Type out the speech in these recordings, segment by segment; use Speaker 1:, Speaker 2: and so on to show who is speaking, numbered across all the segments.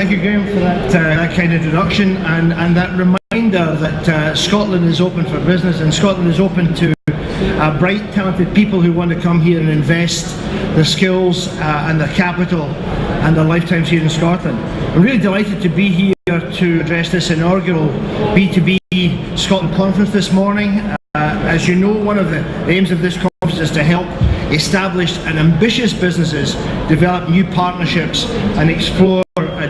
Speaker 1: Thank you, Graham, for that kind introduction and that reminder that Scotland is open for business, and Scotland is open to bright, talented people who want to come here and invest their skills and their capital and their lifetimes here in Scotland. I'm really delighted to be here to address this inaugural B2B Scotland conference this morning. As you know, one of the aims of this conference is to help established and ambitious businesses develop new partnerships and explore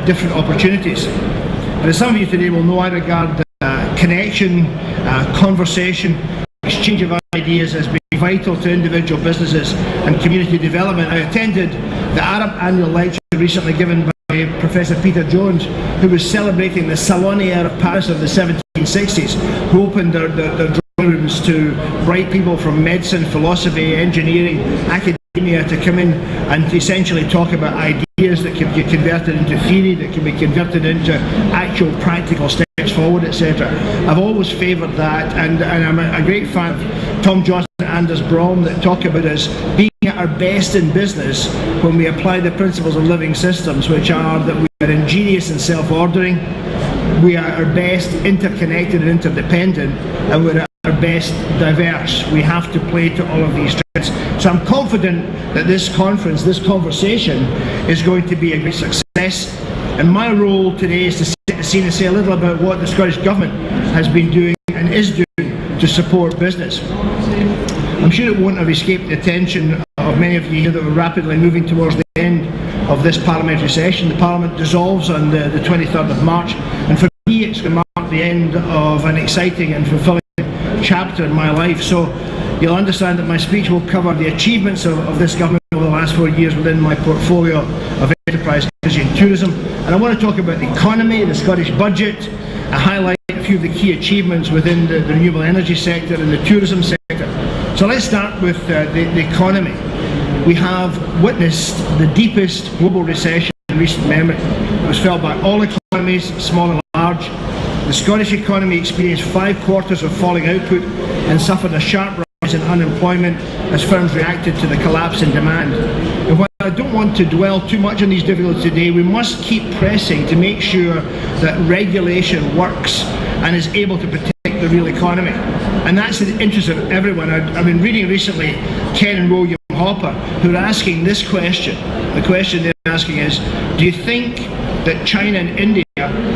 Speaker 1: different opportunities. And as some of you today will know, I regard connection, conversation, exchange of ideas as being vital to individual businesses and community development. I attended the Arab annual lecture recently given by Professor Peter Jones, who was celebrating the Salonier of Paris of the 1760s, who opened their rooms to bright people from medicine, philosophy, engineering, academia to come in and to essentially talk about ideas that can be converted into theory, that can be converted into actual practical steps forward, etc. I've always favoured that, and I'm a great fan of Tom Johnson and Anders Brom that talk about us being at our best in business when we apply the principles of living systems, which are that we are ingenious and self-ordering, we are at our best interconnected and interdependent, and we're at our best diverse. We have to play to all of these strengths. So I'm confident that this conference, this conversation, is going to be a great success. And my role today is to set the scene and say a little about what the Scottish Government has been doing and is doing to support business. I'm sure it won't have escaped the attention of many of you here that we're rapidly moving towards the end of this parliamentary session. The Parliament dissolves on the 23rd of March, and for me it's going to mark the end of an exciting and fulfilling chapter in my life. So you'll understand that my speech will cover the achievements of this government over the last 4 years within my portfolio of enterprise, energy and tourism. And I want to talk about the economy, the Scottish budget, and highlight a few of the key achievements within the renewable energy sector and the tourism sector. So let's start with the economy. We have witnessed the deepest global recession in recent memory. It was felt by all economies, small and large. The Scottish economy experienced 5 quarters of falling output and suffered a sharp rise in unemployment as firms reacted to the collapse in demand. And while I don't want to dwell too much on these difficulties today, we must keep pressing to make sure that regulation works and is able to protect the real economy. And that's in the interest of everyone. I've been reading recently Ken and William Hopper, who are asking this question. The question they're asking is, do you think that China and India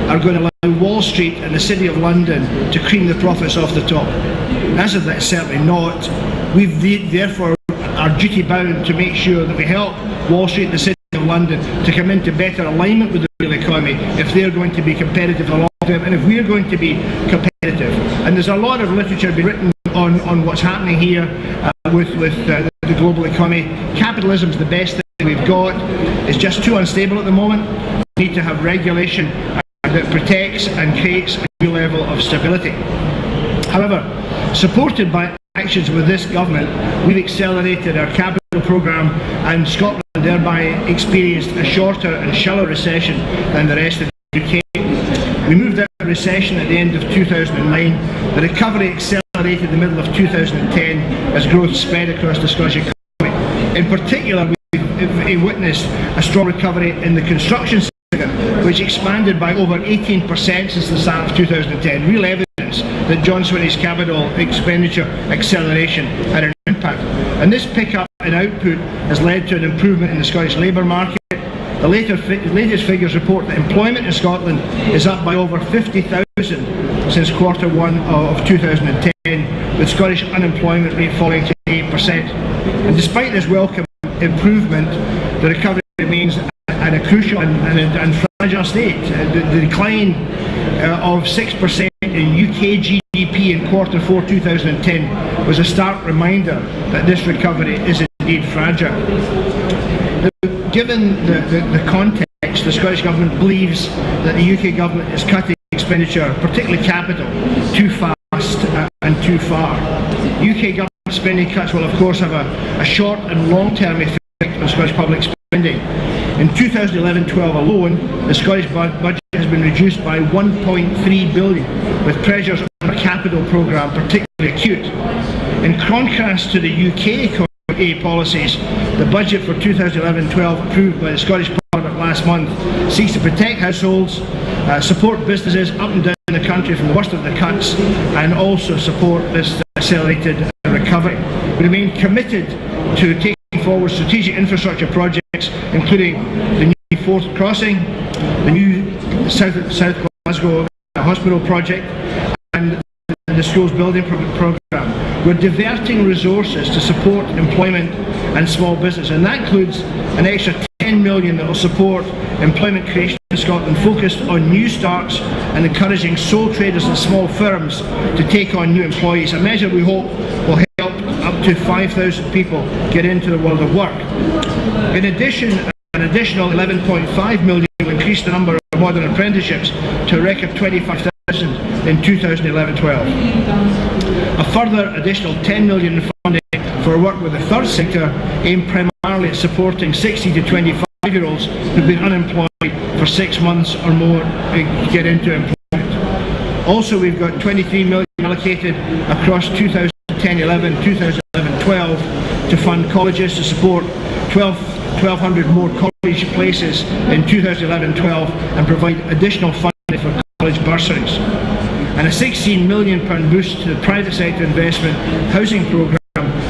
Speaker 1: are going to allow Wall Street and the City of London to cream the profits off the top? The answer to that is certainly not. We've therefore are duty bound to make sure that we help Wall Street and the City of London to come into better alignment with the real economy if they're going to be competitive for the long term and if we're going to be competitive. And there's a lot of literature being written on what's happening here with the global economy. Capitalism is the best thing we've got. It's just too unstable at the moment. We need to have regulation that protects and creates a new level of stability. However, supported by actions with this government, we've accelerated our capital programme, and Scotland thereby experienced a shorter and shallower recession than the rest of the UK. We moved out of recession at the end of 2009. The recovery accelerated in the middle of 2010 as growth spread across the Scottish economy. In particular, we've witnessed a strong recovery in the construction sector, which expanded by over 18% since the start of 2010. Real evidence that John Swinney's capital expenditure acceleration had an impact. And this pickup in output has led to an improvement in the Scottish labour market. The latest figures report that employment in Scotland is up by over 50,000 since Q1 of 2010, with Scottish unemployment rate falling to 8%. And despite this welcome improvement, the recovery remains at a crucial and fragile state. The decline of 6% in UK GDP in Q4 2010 was a stark reminder that this recovery is indeed fragile. Given the context, the Scottish Government believes that the UK Government is cutting expenditure, particularly capital, too fast and too far. UK Government spending cuts will of course have a short and long-term effect on Scottish public spending. In 2011-12 alone, the Scottish budget has been reduced by 1.3 billion, with pressures on our capital programme particularly acute. In contrast to the UK policies, the budget for 2011-12 approved by the Scottish Parliament last month seeks to protect households, support businesses up and down the country from the worst of the cuts, and also support this accelerated recovery. We remain committed to taking forward strategic infrastructure projects, including the new Forth Crossing, the new South Glasgow Hospital project, and the schools building programme. We're diverting resources to support employment and small business, and that includes an extra 10 million that will support employment creation in Scotland, focused on new starts and encouraging sole traders and small firms to take on new employees, a measure we hope will help up to 5,000 people get into the world of work. In addition, an additional 11.5 million will increase the number of modern apprenticeships to a record 25,000 in 2011-12. A further additional 10 million in funding for work with the third sector, aimed primarily at supporting 60 to 25-year-olds who've been unemployed for 6 months or more to get into employment. Also, we've got 23 million allocated across 2010-11, 2011-12 to fund colleges to support 1,200 more college places in 2011-12 and provide additional funding for college bursaries. And a £16 million boost to the private sector investment housing programme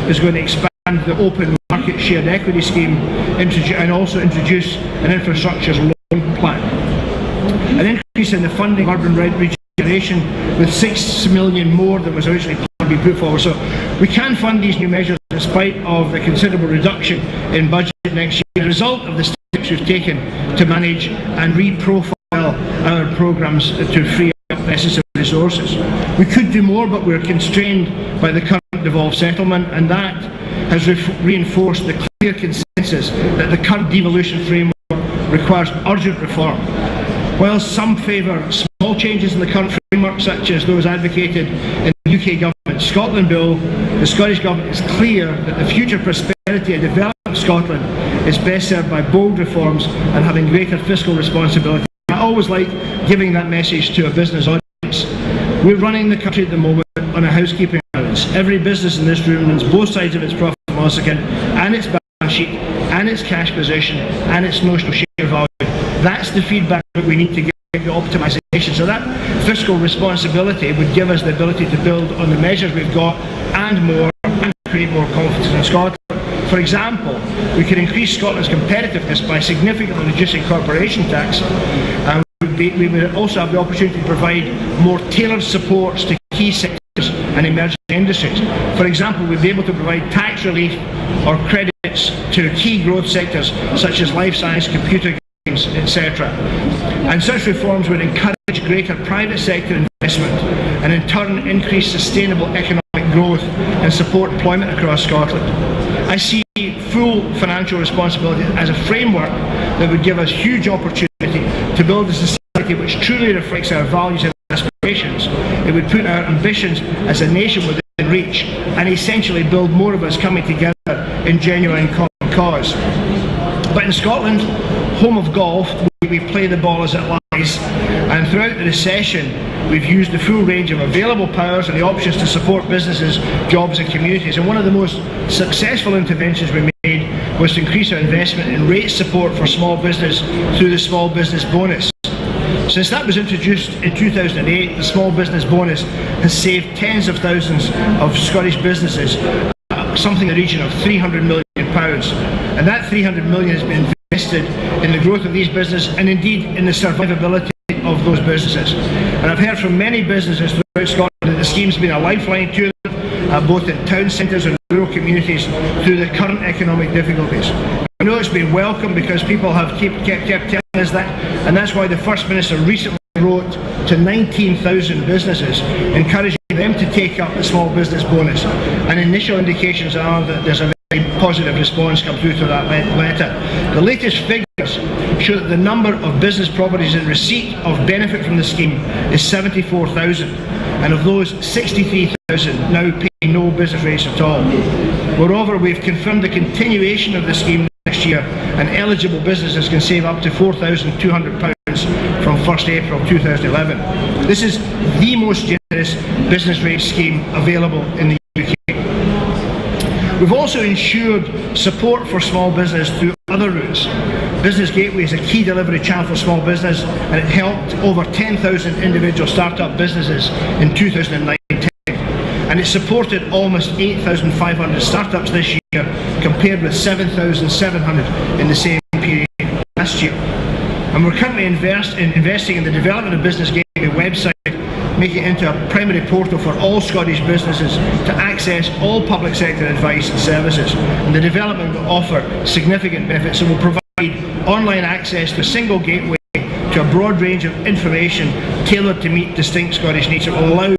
Speaker 1: is going to expand the open market shared equity scheme and also introduce an infrastructure loan plan. An increase in the funding of urban regeneration with 6 million more than was originally planned to be put forward. So we can fund these new measures in spite of the considerable reduction in budget next year, as a result of the steps we've taken to manage and reprofile our programmes to free up necessary resources. We could do more, but we're constrained by the current devolved settlement, and that has reinforced the clear consensus that the current devolution framework requires urgent reform. While some favour small changes in the current framework, such as those advocated in the UK Government Scotland Bill, the Scottish Government is clear that the future prosperity and development of Scotland is best served by bold reforms and having greater fiscal responsibility. I always like giving that message to a business audience. We're running the country at the moment on a housekeeping allowance. Every business in this room runs both sides of its profit and loss account, and its balance sheet, and its cash position, and its notional share value. That's the feedback that we need to get the optimisation. So that fiscal responsibility would give us the ability to build on the measures we've got and more, and create more confidence in Scotland. For example, we could increase Scotland's competitiveness by significantly reducing corporation tax. We would also have the opportunity to provide more tailored supports to key sectors and emerging industries. For example, we'd be able to provide tax relief or credits to key growth sectors such as life science, computer games, etc. And such reforms would encourage greater private sector investment and in turn increase sustainable economic growth and support employment across Scotland. I see full financial responsibility as a framework that would give us huge opportunity to build a society which truly reflects our values and aspirations. It would put our ambitions as a nation within reach and essentially build more of us coming together in genuine common cause. But in Scotland, home of golf, we play the ball as it lies, and throughout the recession we've used the full range of available powers and the options to support businesses, jobs and communities. And one of the most successful interventions we made was to increase our investment in rate support for small business through the Small Business Bonus. Since that was introduced in 2008, the Small Business Bonus has saved tens of thousands of Scottish businesses, something in the region of £300 million. And that £300 million has been invested in the growth of these businesses and indeed in the survivability of those businesses. And I've heard from many businesses throughout Scotland that the scheme's been a lifeline to them, both in town centres and rural communities, through the current economic difficulties. I know it's been welcome because people have kept telling us that, and that's why the First Minister recently wrote to 19,000 businesses encouraging them to take up the Small Business Bonus. And initial indications are that there's a very positive response come through to that letter. The latest figures show that the number of business properties in receipt of benefit from the scheme is 74,000, and of those 63,000 now pay no business rates at all. Moreover, we've confirmed the continuation of the scheme next year, and eligible businesses can save up to £4,200 from 1st April 2011. This is the most generous business rate scheme available in the UK. We've also ensured support for small business through other routes. Business Gateway is a key delivery channel for small business, and it helped over 10,000 individual startup businesses in 2009. And it supported almost 8,500 startups this year, compared with 7,700 in the same period last year. And we're currently investing in the development of Business Gateway website, making it into a primary portal for all Scottish businesses to access all public sector advice and services. And the development will offer significant benefits and will provide online access to a single gateway to a broad range of information tailored to meet distinct Scottish needs. It will allow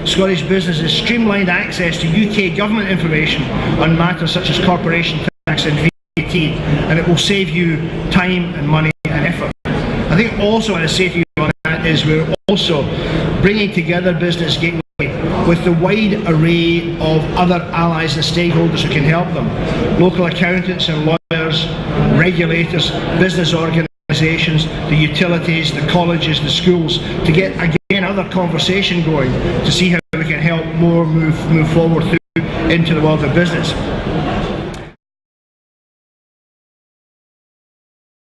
Speaker 1: Scottish businesses streamlined access to UK government information on matters such as corporation tax and VAT, and it will save you time and money and effort. I think also what I say to you on that is we're also bringing together Business Gateway with the wide array of other allies and stakeholders who can help them. Local accountants and lawyers, regulators, business organisations, the utilities, the colleges, the schools, to get again other conversation going to see how we can help more move forward through into the world of business.